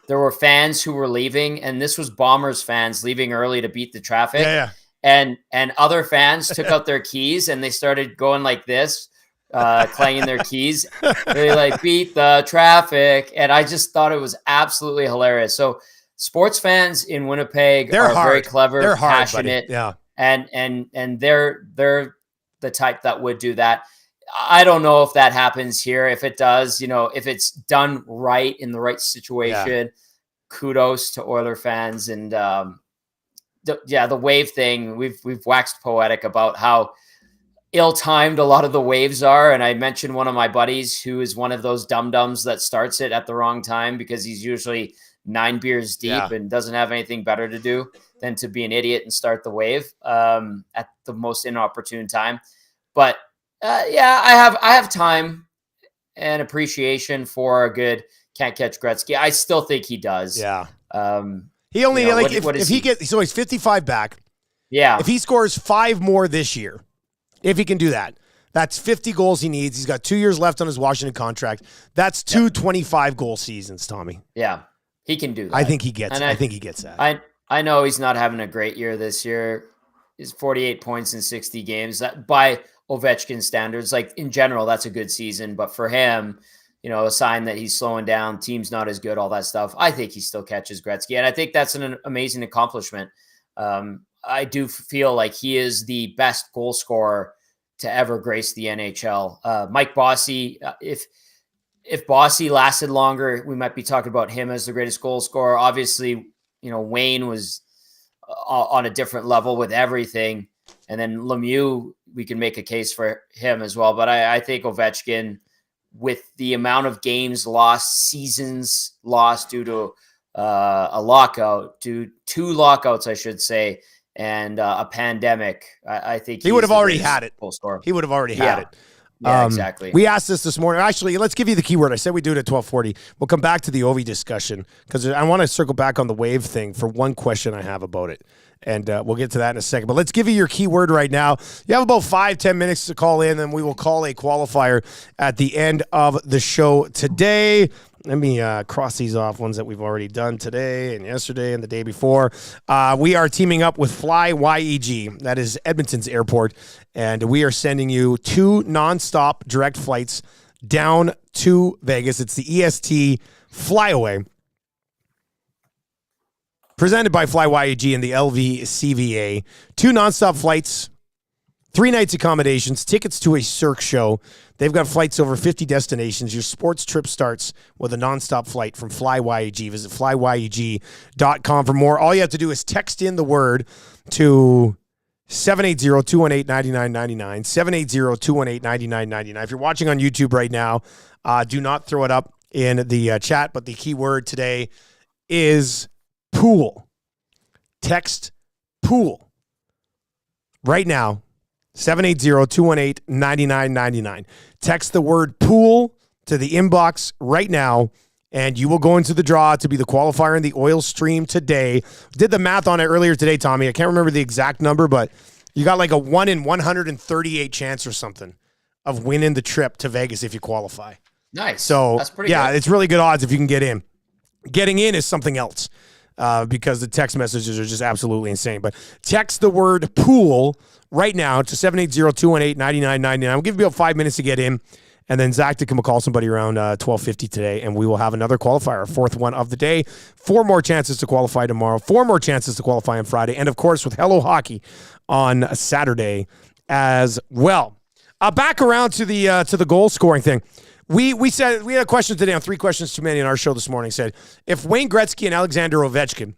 were fans who were leaving, and this was Bombers fans leaving early to beat the traffic. Yeah. And other fans took out their keys and they started going like this, clanging their keys. They like beat the traffic. And I just thought it was absolutely hilarious. So, sports fans in Winnipeg are very clever, they're passionate, yeah, and they're the type that would do that. I don't know if that happens here. If it does, if it's done right in the right situation, kudos to Oiler fans. And the wave thing, we've waxed poetic about how ill-timed a lot of the waves are. And I mentioned one of my buddies who is one of those dum-dums that starts it at the wrong time because he's usually 9 beers deep and doesn't have anything better to do than to be an idiot and start the wave at the most inopportune time. But I have time and appreciation for a good can't catch Gretzky. I still think he does. Yeah. He only he's 55 back. Yeah. If he scores 5 more this year, if he can do that, that's 50 goals he needs. He's got 2 years left on his Washington contract. That's two 25-goal seasons, Tommy. Yeah. He can do that. I think he gets that. I know he's not having a great year this year. He's 48 points in 60 games. That, by Ovechkin standards, like in general, that's a good season. But for him, a sign that he's slowing down, team's not as good, all that stuff. I think he still catches Gretzky. And I think that's an amazing accomplishment. I do feel like he is the best goal scorer to ever grace the NHL. Mike Bossy, if Bossy lasted longer, we might be talking about him as the greatest goal scorer. Obviously, Wayne was on a different level with everything. And then Lemieux, we can make a case for him as well. But I think Ovechkin, with the amount of games lost, seasons lost due to a lockout, two lockouts, I should say, and a pandemic, I think he would have already had it. Goal scorer. He would have already had it. Yeah, exactly. We asked this morning. Actually, let's give you the keyword. I said we do it at 12:40. We'll come back to the Ovi discussion because I want to circle back on the wave thing for one question I have about it. And we'll get to that in a second. But let's give you your keyword right now. You have about 5-10 minutes to call in, and we will call a qualifier at the end of the show today. Let me cross these off, ones that we've already done today and yesterday and the day before. We are teaming up with Fly YEG. That is Edmonton's airport. And we are sending you 2 nonstop direct flights down to Vegas. It's the EST Flyaway, presented by Fly YEG and the LVCVA. 2 nonstop flights, 3 nights accommodations, tickets to a Cirque show. They've got flights over 50 destinations. Your sports trip starts with a nonstop flight from Fly YEG. Visit flyyeg.com for more. All you have to do is text in the word to 780-218-9999, 780-218-9999. If you're watching on YouTube right now, do not throw it up in the chat, but the keyword today is pool. Text pool right now, 780-218-9999. Text the word pool to the inbox right now, and you will go into the draw to be the qualifier in the oil stream today. Did the math on it earlier today, Tommy. I can't remember the exact number, but you got like a 1 in 138 chance or something of winning the trip to Vegas if you qualify. Nice. So, that's pretty good. It's really good odds if you can get in. Getting in is something else because the text messages are just absolutely insane. But text the word pool right now to 780-218-9999. We'll give you about 5 minutes to get in. And then Zach to come call somebody around 12:50 today, and we will have another qualifier, a 4th one of the day. 4 more chances to qualify tomorrow, 4 more chances to qualify on Friday, and of course with Hello Hockey on Saturday as well. Back around to the goal scoring thing. We said we had a question today on 3 Questions Too Many in our show this morning. Said if Wayne Gretzky and Alexander Ovechkin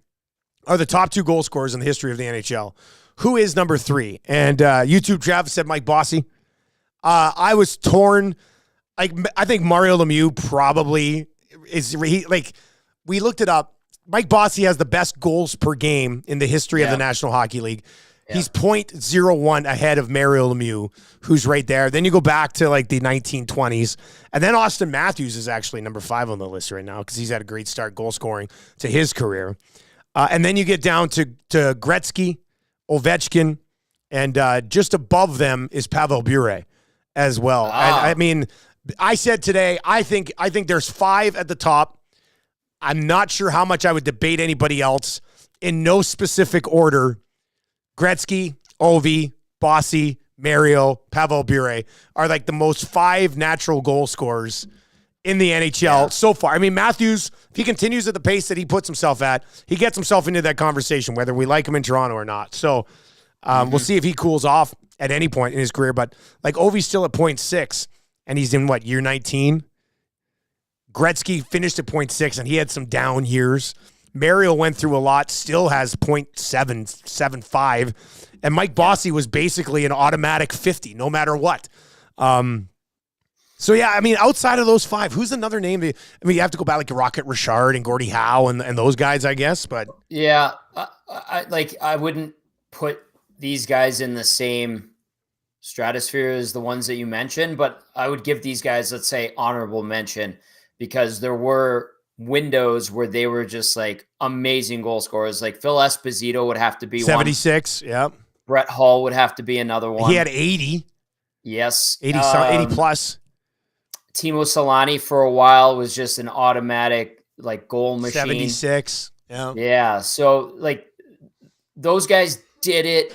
are the top 2 goal scorers in the history of the NHL, who is number 3? And YouTube Travis said Mike Bossy. I was torn. I think Mario Lemieux probably is. We looked it up. Mike Bossy has the best goals per game in the history of the National Hockey League. Yeah. He's .01 ahead of Mario Lemieux, who's right there. Then you go back to like the 1920s. And then Austin Matthews is actually number 5 on the list right now because he's had a great start goal scoring to his career. And then you get down to Gretzky, Ovechkin, and just above them is Pavel Bure as well. And I mean, I said today, I think there's 5 at the top. I'm not sure how much I would debate anybody else in no specific order. Gretzky, Ovi, Bossy, Mario, Pavel Bure are like the most 5 natural goal scorers in the NHL so far. I mean, Matthews, if he continues at the pace that he puts himself at, he gets himself into that conversation, whether we like him in Toronto or not. So we'll see if he cools off at any point in his career. But like Ovi's still at .6, and he's in year 19? Gretzky finished at .6, and he had some down years. Mario went through a lot, still has .775, and Mike Bossy was basically an automatic 50, no matter what. So, yeah, I mean, outside of those 5, who's another name? I mean, you have to go back like Rocket Richard and Gordie Howe and those guys, I guess. But yeah, I wouldn't put these guys in the same stratosphere as the ones that you mentioned, but I would give these guys, let's say, honorable mention because there were windows where they were just like amazing goal scorers. Like Phil Esposito would have to be 76, one. Yeah. Brett Hull would have to be another one. He had 80. Yes. 80 plus. Timo Solani for a while was just an automatic like goal machine. 76. Yeah. Yeah. So like those guys did it.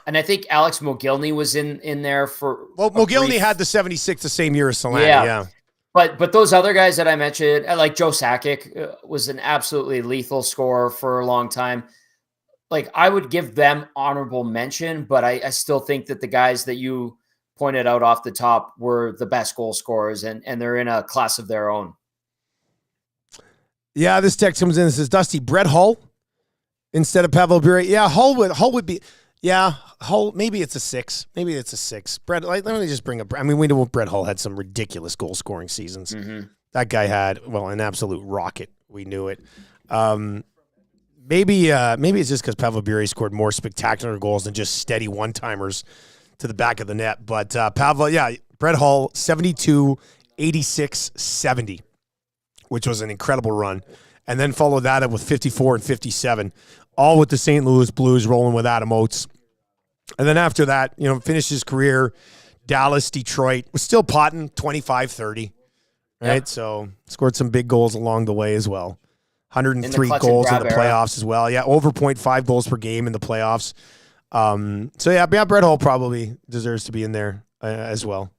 And I think Alex Mogilny was in there for. Well, Mogilny had the 76 the same year as Solani. Yeah. But those other guys that I mentioned, like Joe Sakic, was an absolutely lethal scorer for a long time. Like I would give them honorable mention, but I still think that the guys that you pointed out off the top were the best goal scorers, and they're in a class of their own. Yeah, this text comes in and says, Dusty, Brett Hull instead of Pavel Bure. Yeah, Hull would be. Yeah, Hull, maybe it's a 6. Maybe it's a 6. Brett, let me just bring up. I mean, we know Brett Hull had some ridiculous goal scoring seasons. Mm-hmm. That guy had, an absolute rocket. We knew it. Maybe it's just because Pavel Bure scored more spectacular goals than just steady one-timers to the back of the net. But Pavel, Brett Hull, 72, 86, 70, which was an incredible run. And then followed that up with 54 and 57, all with the St. Louis Blues rolling with Adam Oates. And then after that, finished his career, Dallas, Detroit, was still potting 25-30, right? Yep. So scored some big goals along the way as well. 103 goals in the playoffs as well. Yeah, over 0.5 goals per game in the playoffs. Brett Hull probably deserves to be in there as well.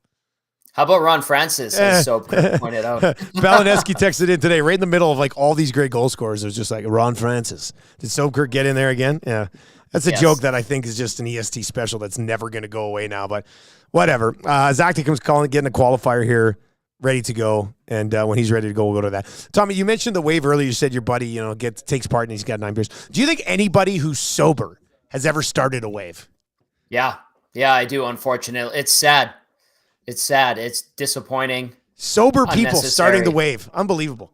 How about Ron Francis, as so pointed out? Balaneski texted in today, right in the middle of all these great goal scorers. It was just Ron Francis. Did Sobkirk get in there again? Yeah. That's a joke that I think is just an EST special that's never going to go away now, but whatever. Zacticum's getting a qualifier here, ready to go, and when he's ready to go, we'll go to that. Tommy, you mentioned the wave earlier. You said your buddy, takes part and he's got 9 beers. Do you think anybody who's sober has ever started a wave? Yeah, I do, unfortunately. It's sad. It's disappointing. Sober people starting the wave. Unbelievable.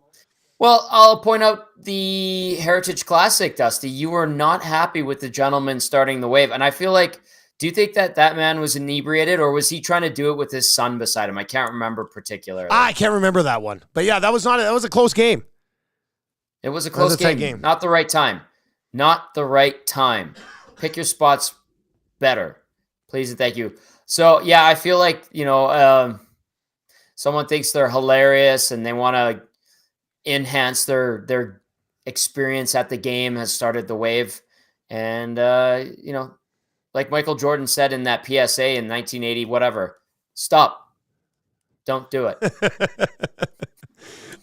Well, I'll point out the Heritage Classic, Dusty. You were not happy with the gentleman starting the wave. And I feel do you think that man was inebriated, or was he trying to do it with his son beside him? I can't remember particularly. I can't remember that one. But yeah, that was a close game. It was a close game. Not the right time. Not the right time. Pick your spots better. Please and thank you. So, yeah, I feel someone thinks they're hilarious and they want to enhance their experience at the game, has started the wave. And, like Michael Jordan said in that PSA in 1980, whatever, stop. Don't do it.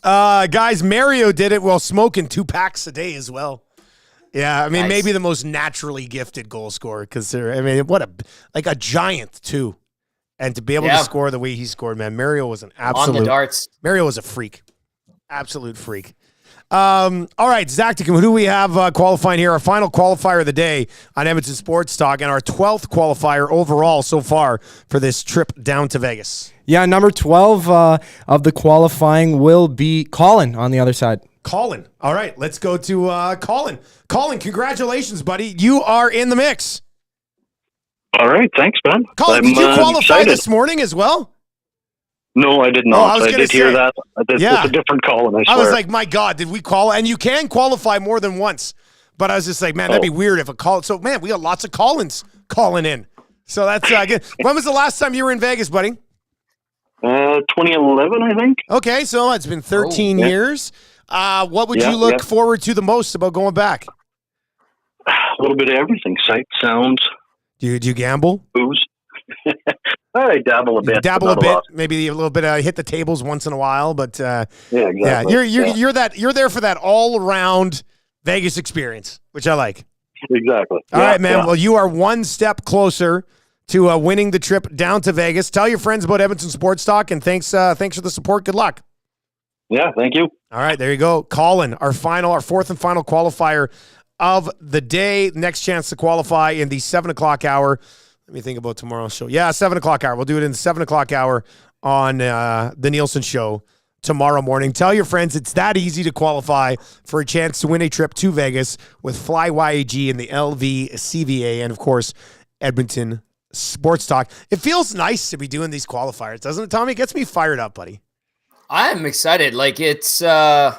Guys, Mario did it while smoking 2 packs a day as well. Yeah, I mean, nice. Maybe the most naturally gifted goal scorer because what a giant too, and to be able to score the way he scored, man, Mario was an absolute on the darts. Mario was a freak, absolute freak. All right, Zacticum, who do we have qualifying here? Our final qualifier of the day on Edmonton Sports Talk, and our 12th qualifier overall so far for this trip down to Vegas. Yeah, number 12 of the qualifying will be Colin on the other side. Colin. All right, let's go to Colin. Colin, congratulations, buddy. You are in the mix. All right, thanks, man. Colin, did you qualify this morning as well? No, I did not. I did hear that. It's a different Colin, I swear. I was like, my God, did we qualify? And you can qualify more than once. But I was just like, man, that'd be weird if a call. So, man, we got lots of Collins calling in. So that's good. When was the last time you were in Vegas, buddy? 2011, I think. Okay, so it's been 13 years. What would you look forward to the most about going back? A little bit of everything. Sight, sounds. Do you gamble? Booze. I dabble a bit. Maybe a little bit. Hit the tables once in a while, but exactly. You're there for that all around Vegas experience, which I like. Exactly. All right, man. Yeah. Well, you are one step closer to winning the trip down to Vegas. Tell your friends about Edmonton Sports Talk, and thanks for the support. Good luck. Yeah, thank you. All right, there you go. Colin, our fourth and final qualifier of the day. Next chance to qualify in the 7 o'clock hour. Let me think about tomorrow's show. Yeah, 7 o'clock hour. We'll do it in the 7 o'clock hour on the Nielsen Show tomorrow morning. Tell your friends it's that easy to qualify for a chance to win a trip to Vegas with Fly YAG and the LVCVA and, of course, Edmonton Sports Talk. It feels nice to be doing these qualifiers, doesn't it, Tommy? It gets me fired up, buddy. I'm excited. Like it's it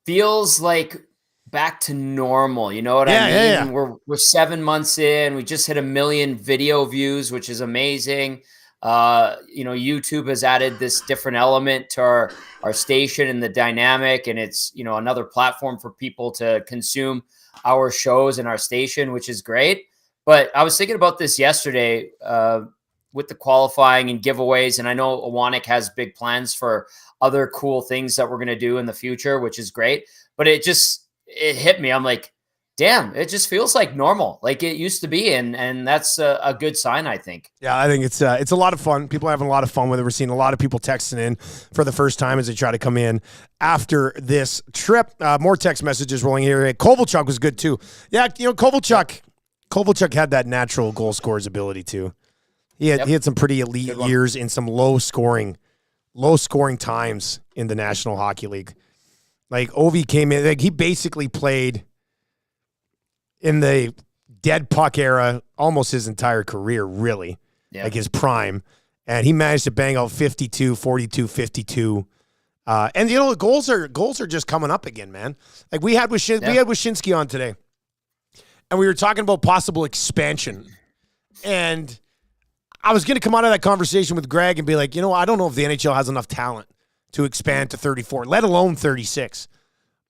feels like back to normal. You know what I mean? Yeah. We're 7 months in. We just hit 1 million video views, which is amazing. YouTube has added this different element to our station and the dynamic, and it's another platform for people to consume our shows and our station, which is great. But I was thinking about this yesterday. With the qualifying and giveaways. And I know Awanik has big plans for other cool things that we're going to do in the future, which is great. But it hit me. I'm like, damn, it just feels like normal, like it used to be. And that's a good sign, I think. Yeah, I think it's a lot of fun. People are having a lot of fun with it. We're seeing a lot of people texting in for the first time as they try to come in after this trip. More text messages rolling here. Kovalchuk was good too. Yeah, Kovalchuk had that natural goal scorer's ability too. He had some pretty elite years in some low scoring times in the National Hockey League. Like Ovi came in, like he basically played in the dead puck era almost his entire career, really, like his prime. And he managed to bang out 52, 42, 52. And the goals are just coming up again, man. Like we had Wyshynski on today, and we were talking about possible expansion. And I was going to come out of that conversation with Greg and be like, I don't know if the NHL has enough talent to expand to 34, let alone 36.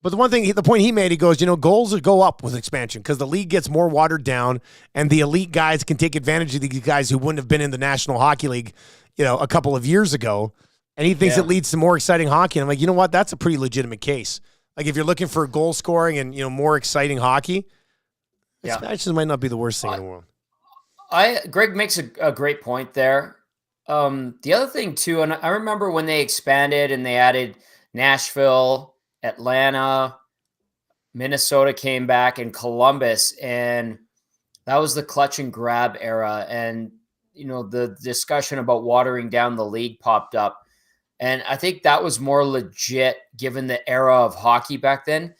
But the point he made, he goes, goals will go up with expansion because the league gets more watered down, and the elite guys can take advantage of these guys who wouldn't have been in the National Hockey League, a couple of years ago. And he thinks it leads to more exciting hockey. And I'm like, you know what? That's a pretty legitimate case. Like if you're looking for goal scoring and more exciting hockey, expansion might not be the worst thing in the world. Greg makes a great point there. The other thing too, and I remember when they expanded and they added Nashville, Atlanta, Minnesota came back, and Columbus, and that was the clutch and grab era. And the discussion about watering down the league popped up, and I think that was more legit given the era of hockey back then.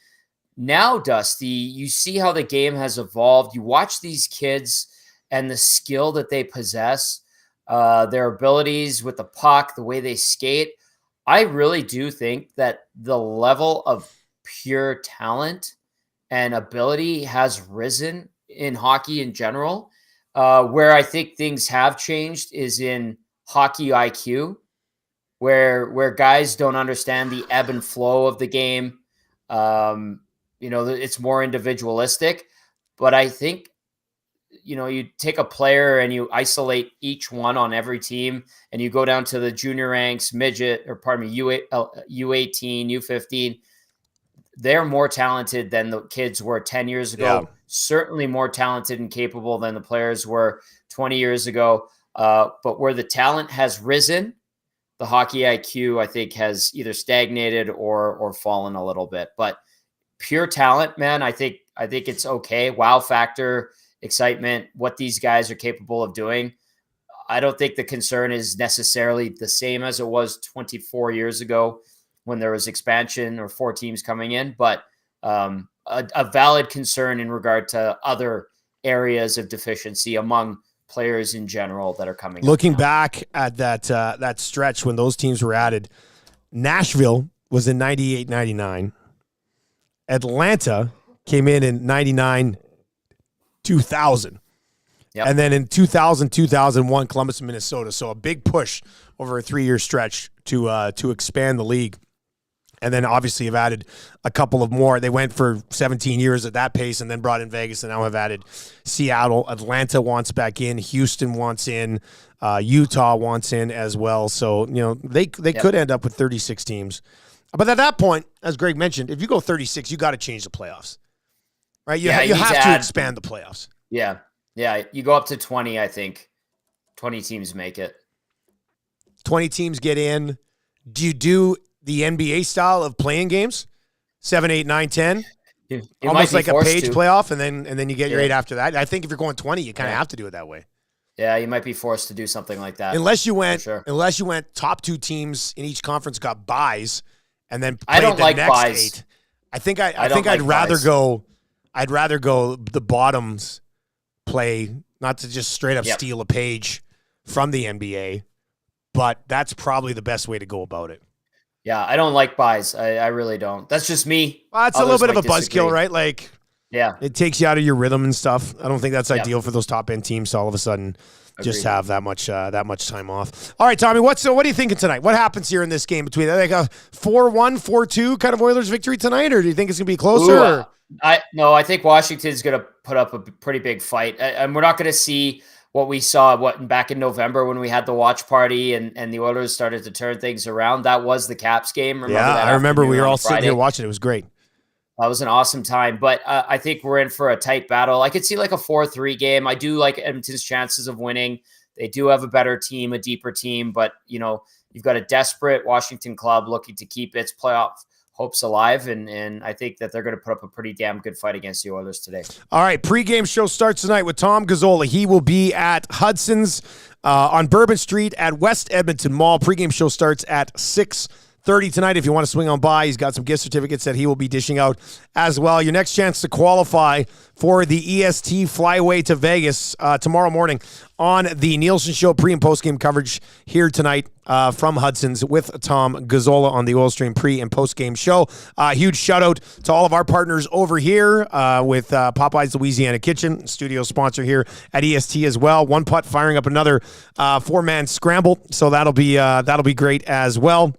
Now, Dusty, you see how the game has evolved. You watch these kids and the skill that they possess, their abilities with the puck, the way they skate. I really do think that the level of pure talent and ability has risen in hockey in general. Where I think things have changed is in hockey IQ, where guys don't understand the ebb and flow of the game. It's more individualistic. But I think, you take a player and you isolate each one on every team, and you go down to the junior ranks, U18, U15. They're more talented than the kids were 10 years ago. Yeah. Certainly more talented and capable than the players were 20 years ago. But where the talent has risen, the hockey IQ, I think, has either stagnated or fallen a little bit. But pure talent, man, I think it's okay. Wow factor, excitement, what these guys are capable of doing. I don't think the concern is necessarily the same as it was 24 years ago when there was expansion or 4 teams coming in, but a valid concern in regard to other areas of deficiency among players in general that are coming. Looking back at that stretch when those teams were added, Nashville was in 98-99. Atlanta came in 99 2000. Yep. And then in 2001, Columbus and Minnesota. So a big push over a 3-year stretch to expand the league. And then obviously have added a couple of more. They went for 17 years at that pace and then brought in Vegas, and now have added Seattle. Atlanta wants back in. Houston wants in. Utah wants in as well. So, they could end up with 36 teams. But at that point, as Greg mentioned, if you go 36, you got to change the playoffs. Right? You have to expand the playoffs. Yeah. Yeah. You go up to 20, I think. 20 teams make it. 20 teams get in. Do you do the NBA style of playing games? 7, 8, 9, 10? You almost like a page playoff, and then you get your 8 after that. I think if you're going 20, you kind of have to do it that way. Yeah, you might be forced to do something like that. Unless you went top 2 teams in each conference got buys, and then played I don't the like next buys. 8. I'd rather go the bottoms play, not to just straight up steal a page from the NBA, but that's probably the best way to go about it. Yeah, I don't like buys. I really don't. That's just me. Well, it's a little bit of a buzzkill, right? Like, yeah, it takes you out of your rhythm and stuff. I don't think that's ideal for those top end teams to all of a sudden just have that much time off. All right, Tommy, what are you thinking tonight? What happens here in this game between like a 4-1, 4-2 kind of Oilers victory tonight, or do you think it's gonna be closer? I think Washington's gonna put up a pretty big fight, and we're not gonna see what we saw back in November when we had the watch party and the Oilers started to turn things around. That was the Caps game. I remember we were all sitting here watching. It was great. That was an awesome time, but I think we're in for a tight battle. I could see like a 4-3 game. I do like Edmonton's chances of winning. They do have a better team, a deeper team, but you've got a desperate Washington club looking to keep its playoff hopes alive, and I think that they're going to put up a pretty damn good fight against the Oilers today. All right, pregame show starts tonight with Tom Gazzola. He will be at Hudson's on Bourbon Street at West Edmonton Mall. Pregame show starts at 6:30. 6:30 tonight if you want to swing on by. He's got some gift certificates that he will be dishing out as well. Your next chance to qualify for the EST Flyway to Vegas tomorrow morning on the Nielsen Show pre- and post-game coverage here tonight from Hudson's with Tom Gazzola on the Oil Stream pre- and post-game show. Huge shout-out to all of our partners over here with Popeye's Louisiana Kitchen, studio sponsor here at EST as well. One Putt firing up another four-man scramble, so that'll be great as well.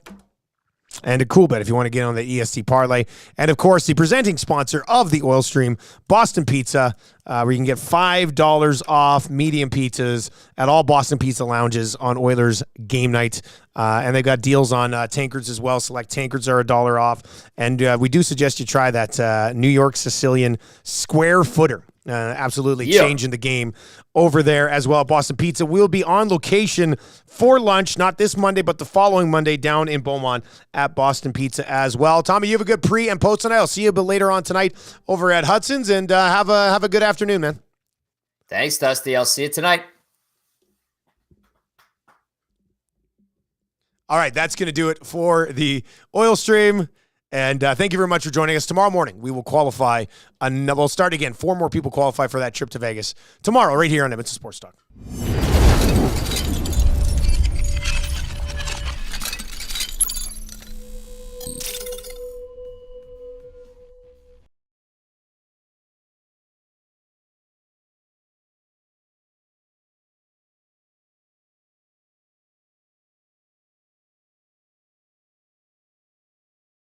And a cool bet if you want to get on the EST parlay. And, of course, the presenting sponsor of the Oil Stream, Boston Pizza, where you can get $5 off medium pizzas at all Boston Pizza lounges on Oilers game night. And they've got deals on tankards as well. Select tankards are $1 off. And we do suggest you try that New York Sicilian square footer. Absolutely changing the game over there as well. Boston Pizza will be on location for lunch, not this Monday, but the following Monday down in Beaumont at Boston Pizza as well. Tommy, you have a good pre and post tonight. I'll see you a bit later on tonight over at Hudson's, and have a good afternoon, man. Thanks, Dusty. I'll see you tonight. All right, that's going to do it for the Oil Stream. And thank you very much for joining us. Tomorrow morning, we will qualify. We'll start again. 4 more people qualify for that trip to Vegas tomorrow right here on Edmonton Sports Talk.